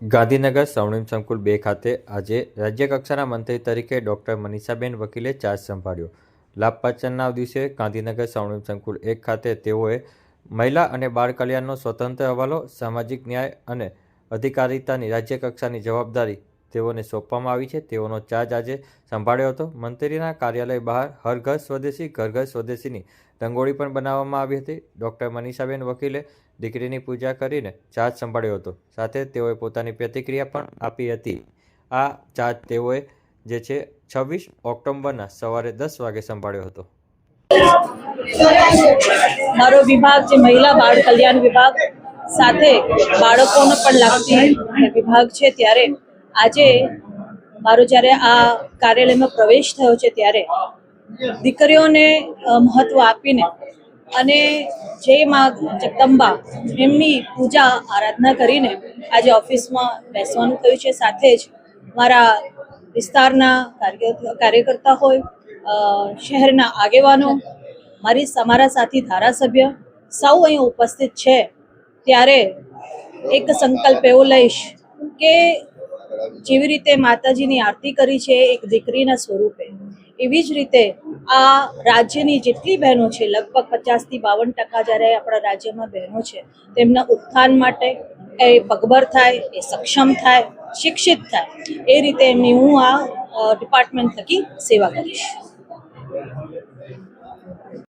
ગાંધીનગર સ્વર્ણિમ સંકુલ 2 ખાતે આજે રાજ્યકક્ષાના મંત્રી તરીકે ડોક્ટર મનીષાબેન વકીલે ચાર્જ સંભાળ્યો. લાભપાંચમના દિવસે ગાંધીનગર સ્વર્ણિમ સંકુલ 1 ખાતે તેઓએ મહિલા અને બાળ કલ્યાણનો સ્વતંત્ર હવાલો, સામાજિક ન્યાય અને અધિકારિતાની રાજ્યકક્ષાની જવાબદારી તેઓને સોંપવામાં આવી છે. તેઓનો ચાર્જ આજે સંભાળ્યો હતો. મંત્રીના કાર્યાલય બહાર હર ઘર સ્વદેશી, ઘર ઘર સ્વદેશીની રંગોળી પણ બનાવવામાં આવી હતી. ડોક્ટર મનીષાબેન વકીલે દીકરીની પૂજા કરીને ચાર્જ સંભાળ્યો હતો. સાથે તેઓએ પોતાની પ્રતિક્રિયા પણ આપી હતી. આ ચાર્જ તેઓએ જે છે 26 ઓક્ટોબરના સવારે 10 વાગે સંભાળ્યો હતો. મારો વિભાગ જે મહિલા બાળ કલ્યાણ વિભાગ સાથે બાળકોને પણ લાગતી વિભાગ છે, ત્યારે આજે મારો જ્યારે આ કાર્યાલયમાં પ્રવેશ થયો છે ત્યારે દીકરીઓને મહત્વ આપીને અને જે માં જગદંબા એમની પૂજા આરાધના કરીને આજે ઓફિસમાં બેસવાનું થયું છે. સાથે જ મારા વિસ્તારના કાર્યકર્તા હોય, શહેરના આગેવાનો, મારા સાથી ધારાસભ્ય સૌ અહીં ઉપસ્થિત છે. ત્યારે એક સંકલ્પ એવો લઈશ કે જેવી રીતે માતાજીની આરતી કરી છે એક દીકરીના સ્વરૂપે, એવી જ રીતે આ રાજ્યની જેટલી બહેનો છે, લગભગ 50 થી 52% જ્યારે આપણા રાજ્યમાં બહેનો છે, તેમના ઉત્થાન માટે એ પગભર થાય, એ સક્ષમ થાય, શિક્ષિત થાય, એ રીતે એમની હું આ ડિપાર્ટમેન્ટ થકી સેવા કરીશ.